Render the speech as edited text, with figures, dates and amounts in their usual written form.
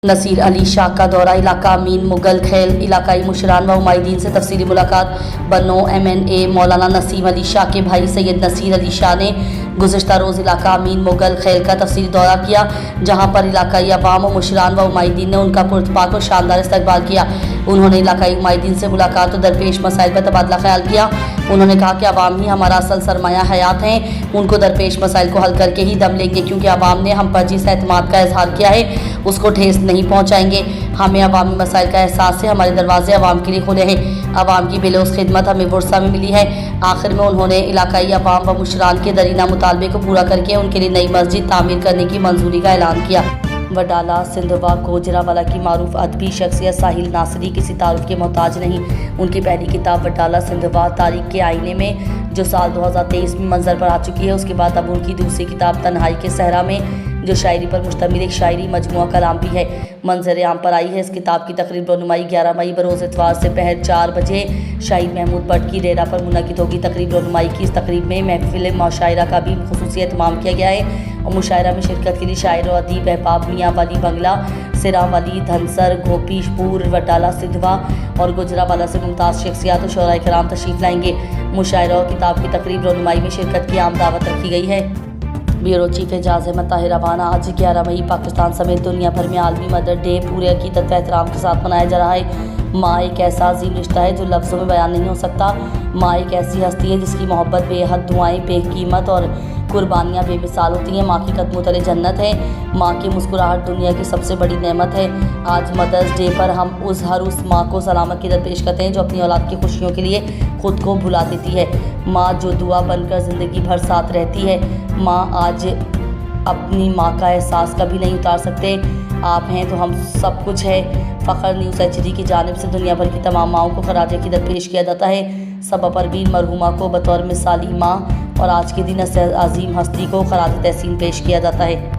नसीर अली शाह का दौरा इलाका अमीन मुगल खैल इलाकाई मुशरान व उमाइदीन से तफसीली मुलाकात। बनो MNA मौलाना नसीम अली शाह के भाई सैयद नसीर अली शाह ने गुज़िश्ता रोज़ इलाका अमीन मुगल खैल का तफसीली दौरा किया, जहाँ पर इलाकाई अवाम व मुशरान व उमाइदीन ने उनका पुरतपाक और शानदार इस्तकबाल किया। उन्होंने इलाकाई उमाइदीन से मुलाकात और दरपेश मसाइल पर तबादला ख्याल किया। उन्होंने कहा कि अवाम ही हमारा असल सरमाया हयात हैं, उनको दरपेश मसाइल को हल करके ही दम लेंगे, क्योंकि अवाम ने हम पर जिस एतमाद का इजहार किया है उसको ठेस नहीं पहुँचाएंगे। हमें अवामी मसाइल का एहसास है, हमारे दरवाजे अवाम के लिए खुले हैं, अवाम की बेलौस खिदमत हमें वर्सा में मिली है। आखिर में उन्होंने इलाकाई अवाम व मुशरान के दरीना मुतालबे को पूरा करके उनके लिए नई मस्जिद तामीर करने की मंजूरी का ऐलान किया। वडाला सिंधवा गोजरावाला की मारूफ अदबी शख्सियत साहिल नासरी किसी तारुफ के मोहताज नहीं। उनकी पहली किताब वडाला सिंधवा तारीख के आईने में जो साल 2023 में मंजर पर आ चुकी है, उसके बाद अब उनकी दूसरी किताब तन्हाई के सहरा में जो शायरी पर मुश्तमिल एक शायरी मजमुआ कलाम भी है, मंजर आम पर आई है। इस किताब की तकरीब रनुमाई 11 मई बरोज़ इतवार से पहर 4 बजे शाहिद महमूद भट्ट की रेरा पर मुनक़िद होगी। तकरीब रनुमाई की इस तकरीब में महफिल मुशायरा का भी खुसूसी एहतमाम किया गया है और मुशायरा में शिरकत के लिए शायर और अदीब अहबाब मियाँ वाली बंगला, सिरावली, धनसर, गोपीशपुर, वडाला सिंधवा और गुजरावाला से मुमताज़ शख्सियात और शोराए कराम तशरीफ़ लाएंगे। मुशायरा और किताब की तकरीब रनुमाई में शिरकत की आम दावत रखी गई है। ब्यूरो चीफ एजाज अहमद ताहिर रवाना। आज 11 मई पाकिस्तान समेत दुनिया भर में आलमी मदर डे पूरे अकीदत व एहतराम के साथ मनाया जा रहा है। माँ एक ऐसा अजीम रिश्ता है जो लफ्ज़ों में बयान नहीं हो सकता। माँ एक ऐसी हस्ती है जिसकी मोहब्बत बेहद, दुआएं बेकीमत और कुर्बानियाँ बेमिसाल होती हैं। माँ के कदमों तले जन्नत है। माँ की मुस्कुराहट दुनिया की सबसे बड़ी नेमत है। आज मदर्स डे पर हम हर उस माँ को सलामत की दरपेश करते हैं जो अपनी औलाद की खुशियों के लिए खुद को भुला देती है। माँ जो दुआ बनकर ज़िंदगी भर साथ रहती है। माँ आज अपनी माँ का एहसास कभी नहीं उतार सकते। आप हैं तो हम सब कुछ है। फ़ख्र न्यूज़ HD की जानिब से दुनिया भर की तमाम माँओं को खराज अक़ीदत पेश किया जाता है। सबा परवीन मरहुमा को बतौर मिसाली माँ और आज के दिन अज़ीम हस्ती को खराज तहसीन पेश किया जाता है।